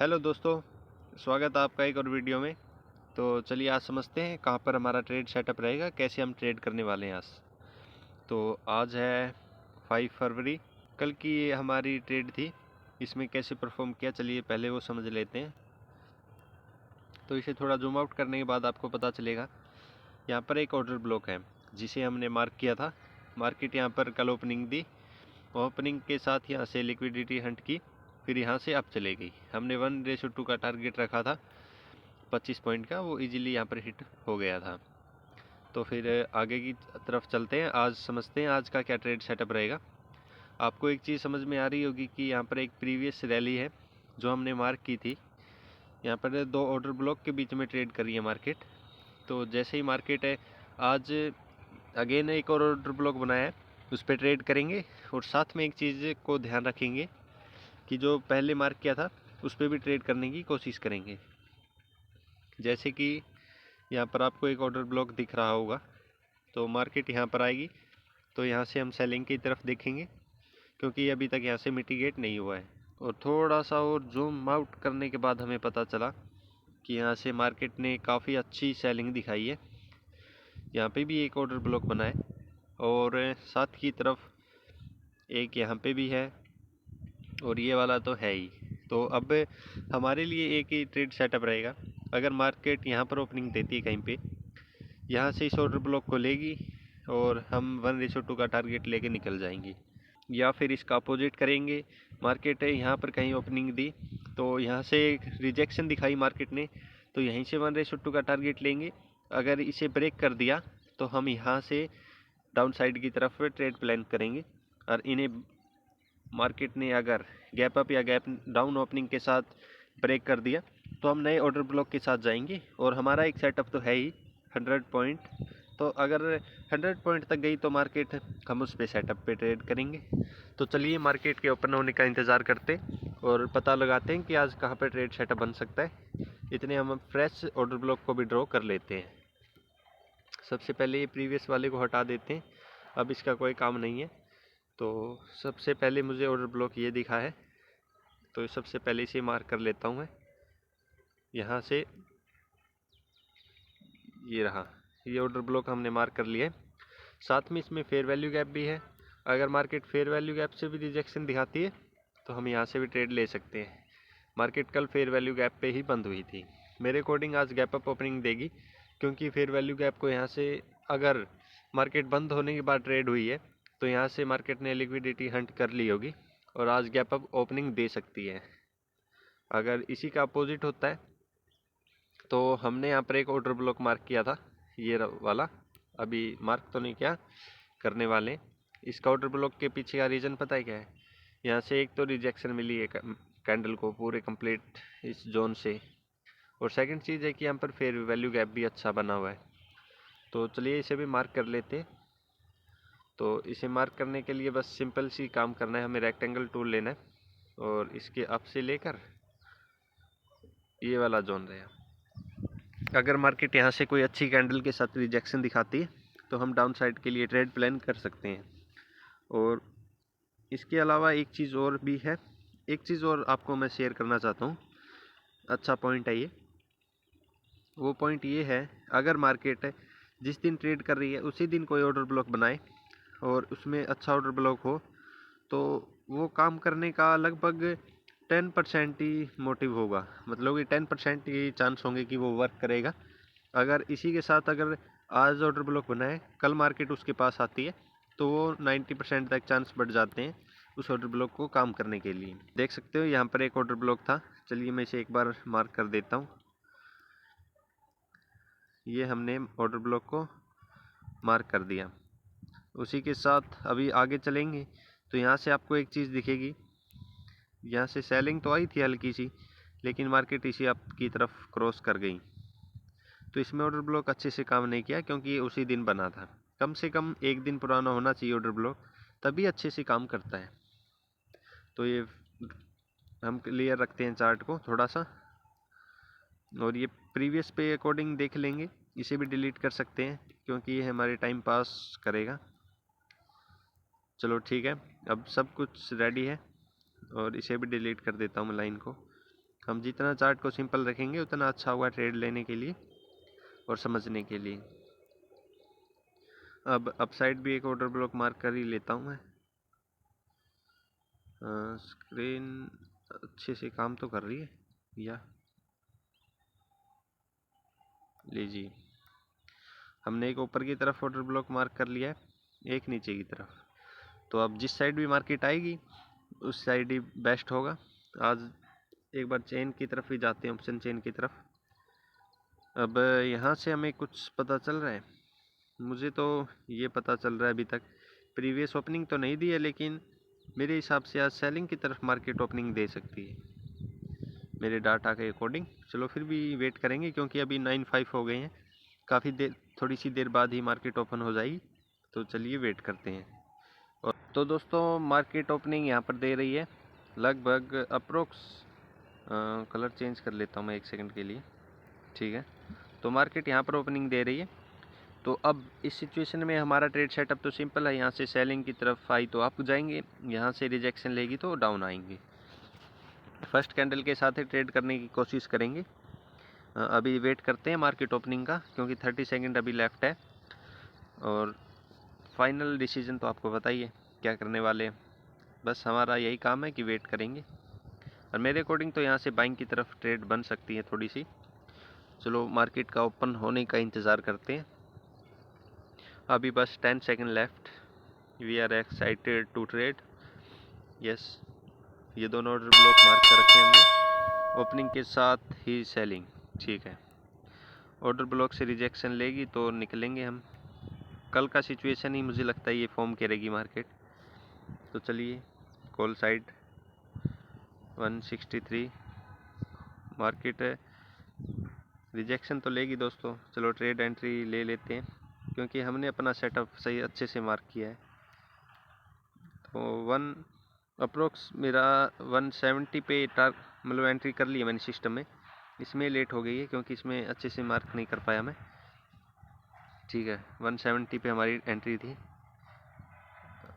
Hello दोस्तों, स्वागत है आपका एक और वीडियो में। तो चलिए आज समझते हैं कहाँ पर हमारा ट्रेड सेटअप रहेगा, कैसे हम ट्रेड करने वाले हैं आज। तो आज है 5 फरवरी। कल की ये हमारी ट्रेड थी, इसमें कैसे परफॉर्म किया चलिए पहले वो समझ लेते हैं। तो इसे थोड़ा जूम आउट करने के बाद आपको पता चलेगा यहाँ पर एक ऑर्डर ब्लॉक है जिसे हमने मार्क किया था। मार्केट यहाँ पर कल ओपनिंग दी, ओपनिंग के साथ यहाँ से लिक्विडिटी हंट की, फिर यहाँ से अप चले गई। हमने 1:2 का टारगेट रखा था 25 पॉइंट का, वो इजीली यहाँ पर हिट हो गया था। तो फिर आगे की तरफ चलते हैं, आज समझते हैं आज का क्या ट्रेड सेटअप रहेगा। आपको एक चीज़ समझ में आ रही होगी कि यहाँ पर एक प्रीवियस रैली है जो हमने मार्क की थी। यहाँ पर दो ऑर्डर ब्लॉक के बीच में ट्रेड करी है मार्केट। तो जैसे ही मार्केट है आज अगेन एक और ऑर्डर ब्लॉक बनाया है, उस पर ट्रेड करेंगे। और साथ में एक चीज़ को ध्यान रखेंगे कि जो पहले मार्क किया था उस पर भी ट्रेड करने की कोशिश करेंगे। जैसे कि यहाँ पर आपको एक ऑर्डर ब्लॉक दिख रहा होगा, तो मार्केट यहाँ पर आएगी तो यहाँ से हम सेलिंग की तरफ देखेंगे, क्योंकि अभी तक यहाँ से मिटिगेट नहीं हुआ है। और थोड़ा सा और जूम आउट करने के बाद हमें पता चला कि यहाँ से मार्केट ने काफ़ी अच्छी सेलिंग दिखाई है। यहाँ पे भी एक ऑर्डर ब्लॉक बना है और साथ की तरफ एक यहाँ पे भी है और ये वाला तो है ही। तो अब हमारे लिए एक ही ट्रेड सेटअप रहेगा। अगर मार्केट यहाँ पर ओपनिंग देती है कहीं पे, यहाँ से इस ऑर्डर ब्लॉक को लेगी और हम 1:2 का टारगेट लेके निकल जाएंगे। या फिर इसका अपोजिट करेंगे, मार्केट यहाँ पर कहीं ओपनिंग दी तो यहाँ से एक रिजेक्शन दिखाई मार्केट ने, तो यहीं से 1:2 का टारगेट लेंगे। अगर इसे ब्रेक कर दिया तो हम यहाँ से डाउन साइड की तरफ ट्रेड प्लान करेंगे। और इन्हें मार्केट ने अगर गैप अप या गैप डाउन ओपनिंग के साथ ब्रेक कर दिया तो हम नए ऑर्डर ब्लॉक के साथ जाएंगे। और हमारा एक सेटअप तो है ही 100 पॉइंट, तो अगर 100 पॉइंट तक गई तो मार्केट हम उस पे सेटअप पे ट्रेड करेंगे। तो चलिए मार्केट के ओपन होने का इंतज़ार करते और पता लगाते हैं कि आज कहाँ पे ट्रेड सेटअप बन सकता है। इतने हम फ्रेश ऑर्डर ब्लॉक को भी ड्रॉ कर लेते हैं। सबसे पहले ये प्रीवियस वाले को हटा देते हैं, अब इसका कोई काम नहीं है। तो सबसे पहले मुझे ऑर्डर ब्लॉक ये दिखा है, तो सबसे पहले इसे मार्क कर लेता हूँ मैं। यहाँ से ये रहा, ये ऑर्डर ब्लॉक हमने मार्क कर लिया है। साथ में इसमें फेयर वैल्यू गैप भी है। अगर मार्केट फेयर वैल्यू गैप से भी रिजेक्शन दिखाती है तो हम यहाँ से भी ट्रेड ले सकते हैं। मार्केट कल फेयर वैल्यू गैप पे ही बंद हुई थी। मेरे अकॉर्डिंग आज गैप अप ओपनिंग देगी, क्योंकि फेयर वैल्यू गैप को यहाँ से अगर मार्केट बंद होने के बाद ट्रेड हुई है तो यहाँ से मार्केट ने लिक्विडिटी हंट कर ली होगी और आज गैप अप ओपनिंग दे सकती है। अगर इसी का अपोजिट होता है तो हमने यहाँ पर एक ऑर्डर ब्लॉक मार्क किया था, ये वाला अभी मार्क तो नहीं किया, करने वाले। इसका ऑर्डर ब्लॉक के पीछे का रीज़न पता है क्या है? यहाँ से एक तो रिजेक्शन मिली है कैंडल को पूरे कंप्लीट इस जोन से, और सेकंड चीज़ है कि यहाँ पर फेयर वैल्यू गैप भी अच्छा बना हुआ है। तो चलिए इसे भी मार्क कर लेते हैं। तो इसे मार्क करने के लिए बस सिंपल सी काम करना है, हमें रेक्टेंगल टूल लेना है और इसके अप से लेकर ये वाला जोन रहेगा। अगर मार्केट यहाँ से कोई अच्छी कैंडल के साथ रिजेक्शन दिखाती है तो हम डाउन साइड के लिए ट्रेड प्लान कर सकते हैं। और इसके अलावा एक चीज़ और भी है, एक चीज़ और आपको मैं शेयर करना चाहता हूँ। अच्छा पॉइंट है ये, वो पॉइंट ये है, अगर मार्केट जिस दिन ट्रेड कर रही है उसी दिन कोई ऑर्डर ब्लॉक बनाए और उसमें अच्छा ऑर्डर ब्लॉक हो तो वो काम करने का लगभग 10% ही मोटिव होगा, मतलब कि 10% ही चांस होंगे कि वो वर्क करेगा। अगर इसी के साथ अगर आज ऑर्डर ब्लॉक बनाए, कल मार्केट उसके पास आती है तो वो 90% तक चांस बढ़ जाते हैं उस ऑर्डर ब्लॉक को काम करने के लिए। देख सकते हो यहाँ पर एक ऑर्डर ब्लॉक था, चलिए मैं इसे एक बार मार्क कर देता हूँ। ये हमने ऑर्डर ब्लॉक को मार्क कर दिया। उसी के साथ अभी आगे चलेंगे तो यहाँ से आपको एक चीज़ दिखेगी, यहाँ से सेलिंग तो आई थी हल्की सी, लेकिन मार्केट इसी आपकी तरफ क्रॉस कर गई। तो इसमें ऑर्डर ब्लॉक अच्छे से काम नहीं किया, क्योंकि ये उसी दिन बना था। कम से कम एक दिन पुराना होना चाहिए ऑर्डर ब्लॉक, तभी अच्छे से काम करता है। तो ये हम क्लियर रखते हैं चार्ट को थोड़ा सा, और ये प्रीवियस पे अकॉर्डिंग देख लेंगे। इसे भी डिलीट कर सकते हैं क्योंकि ये हमारे टाइम पास करेगा। चलो ठीक है, अब सब कुछ रेडी है और इसे भी डिलीट कर देता हूँ मैं लाइन को। हम जितना चार्ट को सिंपल रखेंगे उतना अच्छा होगा ट्रेड लेने के लिए और समझने के लिए। अब अपसाइड भी एक ऑर्डर ब्लॉक मार्क कर ही लेता हूँ मैं। स्क्रीन अच्छे से काम तो कर रही है या लीजिए, हमने एक ऊपर की तरफ ऑर्डर ब्लॉक मार्क कर लिया है, एक नीचे की तरफ। तो अब जिस साइड भी मार्केट आएगी उस साइड ही बेस्ट होगा। आज एक बार चेन की तरफ ही जाते हैं, ऑप्शन चेन की तरफ। अब यहाँ से हमें कुछ पता चल रहा है, मुझे तो ये पता चल रहा है अभी तक प्रीवियस ओपनिंग तो नहीं दी है, लेकिन मेरे हिसाब से आज सेलिंग की तरफ मार्केट ओपनिंग दे सकती है मेरे डाटा के अकॉर्डिंग। चलो फिर भी वेट करेंगे क्योंकि अभी 9:05 हो गए हैं, काफ़ी देर, थोड़ी सी देर बाद ही मार्केट ओपन हो जाएगी। तो चलिए वेट करते हैं। और तो दोस्तों मार्केट ओपनिंग यहाँ पर दे रही है लगभग अप्रोक्स, कलर चेंज कर लेता हूँ मैं 1 सेकंड के लिए, ठीक है। तो मार्केट यहाँ पर ओपनिंग दे रही है। तो अब इस सिचुएशन में हमारा ट्रेड सेटअप तो सिंपल है, यहाँ से सेलिंग की तरफ आई तो अप जाएंगे, यहाँ से रिजेक्शन लेगी तो डाउन आएंगे। फर्स्ट कैंडल के साथ ही ट्रेड करने की कोशिश करेंगे। अभी वेट करते हैं मार्केट ओपनिंग का क्योंकि 30 सेकंड अभी लेफ्ट है। और फाइनल डिसीजन तो आपको पता ही है क्या करने वाले हैं, बस हमारा यही काम है कि वेट करेंगे। और मेरे अकॉर्डिंग तो यहाँ से बाइंग की तरफ ट्रेड बन सकती है थोड़ी सी। चलो मार्केट का ओपन होने का इंतज़ार करते हैं। अभी बस 10 second left, we are excited to trade. Yes, ये दोनों ऑर्डर ब्लॉक मार्क कर रखे हैं हमने, ओपनिंग के साथ ही सेलिंग, ठीक है। ऑर्डर ब्लॉक से रिजेक्शन लेगी तो निकलेंगे हम। कल का सिचुएशन ही मुझे लगता है ये फॉर्म करेगी मार्केट। तो चलिए कॉल साइड 163 मार्केट है, रिजेक्शन तो लेगी दोस्तों। चलो ट्रेड एंट्री ले लेते हैं क्योंकि हमने अपना सेटअप सही अच्छे से मार्क किया है। तो 1 अप्रोक्स मेरा 170 पे मतलब एंट्री कर ली है मैंने सिस्टम में। इसमें लेट हो गई है क्योंकि इसमें अच्छे से मार्क नहीं कर पाया मैं, ठीक है। 170 पे हमारी एंट्री थी।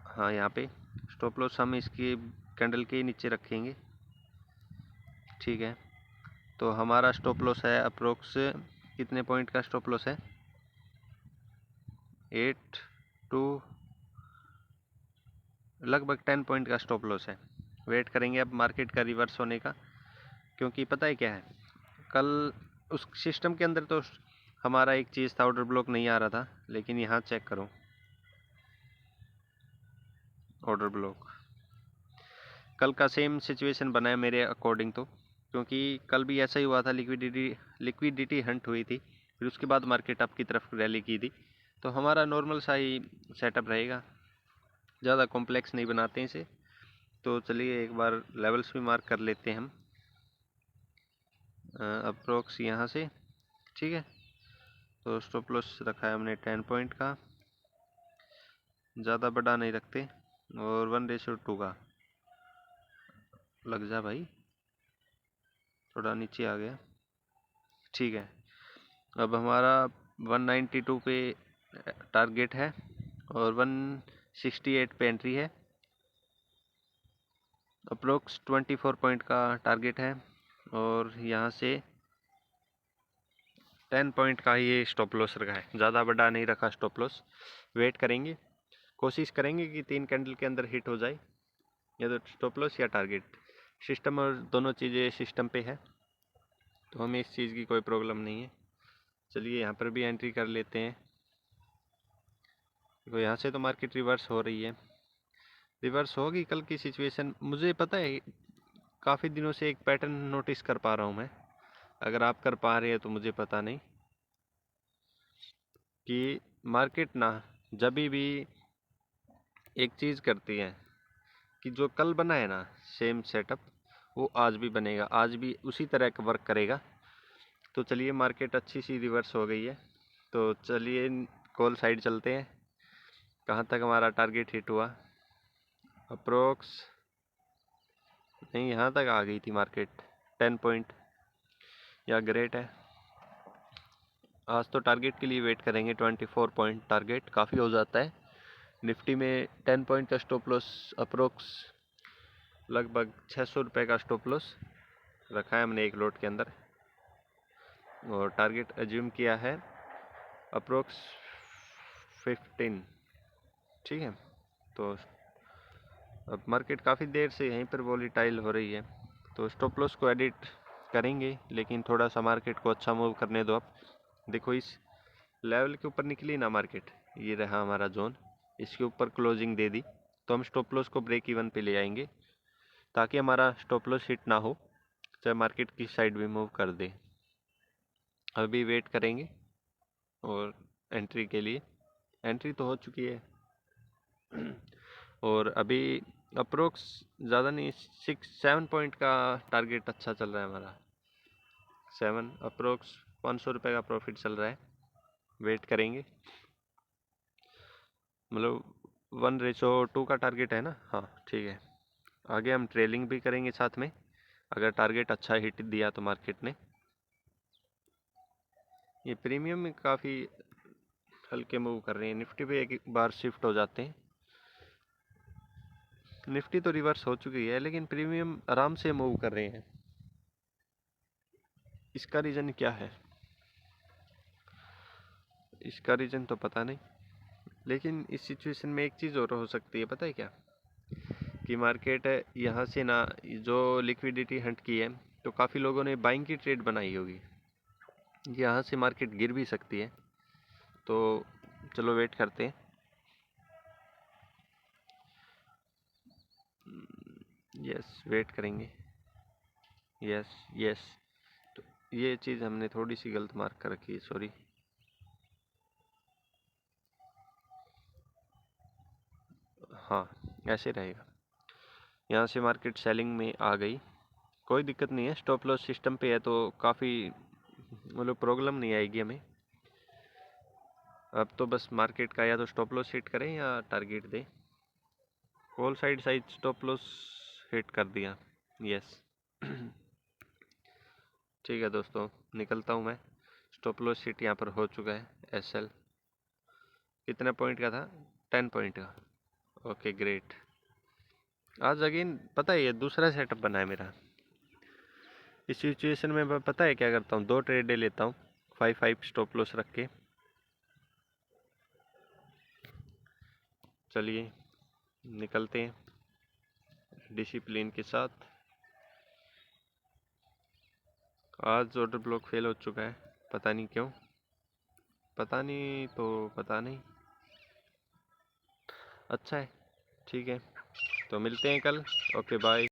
हाँ, यहाँ पे स्टॉप लॉस हम इसकी कैंडल के नीचे रखेंगे, ठीक है। तो हमारा स्टॉप लॉस है अप्रोक्स, कितने पॉइंट का स्टॉप लॉस है? 8 टू लगभग 10 पॉइंट का स्टॉप लॉस है। वेट करेंगे अब मार्केट का रिवर्स होने का, क्योंकि पता है क्या है, कल उस सिस्टम के अंदर तो हमारा एक चीज़ था, ऑर्डर ब्लॉक नहीं आ रहा था, लेकिन यहाँ चेक करो ऑर्डर ब्लॉक। कल का सेम सिचुएशन बना है मेरे अकॉर्डिंग तो, क्योंकि कल भी ऐसा ही हुआ था, लिक्विडिटी हंट हुई थी, फिर उसके बाद मार्केट अप की तरफ रैली की थी। तो हमारा नॉर्मल सा ही सेटअप रहेगा, ज़्यादा कॉम्प्लेक्स नहीं बनाते हैं इसे। तो चलिए एक बार लेवल्स भी मार्क कर लेते हैं हम अप्रोक्स यहाँ से, ठीक है। तो स्टॉप लॉस रखा है हमने 10 पॉइंट का, ज़्यादा बड़ा नहीं रखते, और 1:2 का। लग जा भाई, थोड़ा नीचे आ गया, ठीक है। अब हमारा 192 पे टारगेट है और 168 पे एंट्री है। अप्रोक्स 24 पॉइंट का टारगेट है और यहाँ से 10 पॉइंट का ये स्टॉप लॉस रखा है, ज़्यादा बड़ा नहीं रखा स्टॉप लॉस। वेट करेंगे, कोशिश करेंगे कि 3 कैंडल के अंदर हिट हो जाए, या तो स्टॉप लॉस या टारगेट। सिस्टम और दोनों चीज़ें सिस्टम पे है, तो हमें इस चीज़ की कोई प्रॉब्लम नहीं है। चलिए यहाँ पर भी एंट्री कर लेते हैं। देखो यहाँ से तो मार्केट रिवर्स हो रही है, रिवर्स होगी कल की सिचुएशन। मुझे पता है काफ़ी दिनों से एक पैटर्न नोटिस कर पा रहा हूँ मैं, अगर आप कर पा रहे हैं तो मुझे पता नहीं, कि मार्केट ना जब भी एक चीज़ करती है कि जो कल बना है ना सेम सेटअप, वो आज भी बनेगा, आज भी उसी तरह का वर्क करेगा। तो चलिए मार्केट अच्छी सी रिवर्स हो गई है, तो चलिए कॉल साइड चलते हैं। कहाँ तक हमारा टारगेट हिट हुआ? अप्रोक्स नहीं, यहाँ तक आ गई थी मार्केट, 10 पॉइंट, या ग्रेट है। आज तो टारगेट के लिए वेट करेंगे, 24 पॉइंट टारगेट काफ़ी हो जाता है। निफ्टी में 10 पॉइंट का स्टॉप लॉस, अप्रोक्स लगभग 600 रुपये का स्टॉप लॉस, रखा है हमने एक लॉट के अंदर, और टारगेट अज्यूम किया है अप्रोक्स 15। ठीक है, तो अब मार्केट काफ़ी देर से यहीं पर वॉलीटाइल हो रही है, तो स्टॉप लॉस को एडिट करेंगे, लेकिन थोड़ा सा मार्केट को अच्छा मूव करने दो। आप देखो इस लेवल के ऊपर निकली ना मार्केट, ये रहा हमारा जोन, इसके ऊपर क्लोजिंग दे दी, तो हम स्टॉप लॉस को ब्रेक इवन पे ले आएंगे, ताकि हमारा स्टॉप लॉस हिट ना हो, चाहे मार्केट की साइड भी मूव कर दे। अभी वेट करेंगे, और एंट्री के लिए एंट्री तो हो चुकी है, और अभी अप्रोक्स ज़्यादा नहीं, 6-7 पॉइंट का टारगेट अच्छा चल रहा है हमारा, 7 अप्रोक्स 500 रुपये का प्रॉफिट चल रहा है। वेट करेंगे, मतलब 1:2 का टारगेट है ना, हाँ ठीक है। आगे हम ट्रेलिंग भी करेंगे साथ में, अगर टारगेट अच्छा हिट दिया तो मार्केट ने। ये प्रीमियम में काफ़ी हल्के मूव कर रहे हैं, निफ्टी पे एक बार शिफ्ट हो जाते हैं। निफ्टी तो रिवर्स हो चुकी है, लेकिन प्रीमियम आराम से मूव कर रहे हैं। इसका रीज़न क्या है, इसका रीज़न तो पता नहीं, लेकिन इस सिचुएशन में एक चीज़ और हो सकती है, पता है क्या, कि मार्केट यहाँ से ना जो लिक्विडिटी हंट की है, तो काफ़ी लोगों ने बाइंग की ट्रेड बनाई होगी, यहाँ से मार्केट गिर भी सकती है, तो चलो वेट करते हैं। यस, वेट करेंगे। यस यस, तो ये चीज़ हमने थोड़ी सी गलत मार्क कर रखी है, सॉरी। हाँ, ऐसे रहेगा, यहाँ से मार्केट सेलिंग में आ गई, कोई दिक्कत नहीं है, स्टॉप लॉस सिस्टम पे है, तो काफ़ी मतलब प्रॉब्लम नहीं आएगी हमें। अब तो बस मार्केट का या तो स्टॉप लॉस हिट करें या टारगेट दे। Call side side stop loss hit कर दिया, यस। ठीक है दोस्तों, निकलता हूँ मैं। स्टॉप लॉस हिट यहाँ पर हो चुका है, एसएल कितने पॉइंट का था, 10 पॉइंट का। Okay great. आज अगेन पता है, ये दूसरा सेटअप बना है मेरा। इस सिचुएशन में मैं पता है क्या करता हूँ, 2 ट्रेड ले लेता हूँ 5-5 स्टॉप लॉस रख के। चलिए निकलते हैं डिसिप्लिन के साथ। आज ऑर्डर ब्लॉक फेल हो चुका है, पता नहीं क्यों, पता नहीं तो पता नहीं। अच्छा है, ठीक है, तो मिलते हैं कल। Okay bye.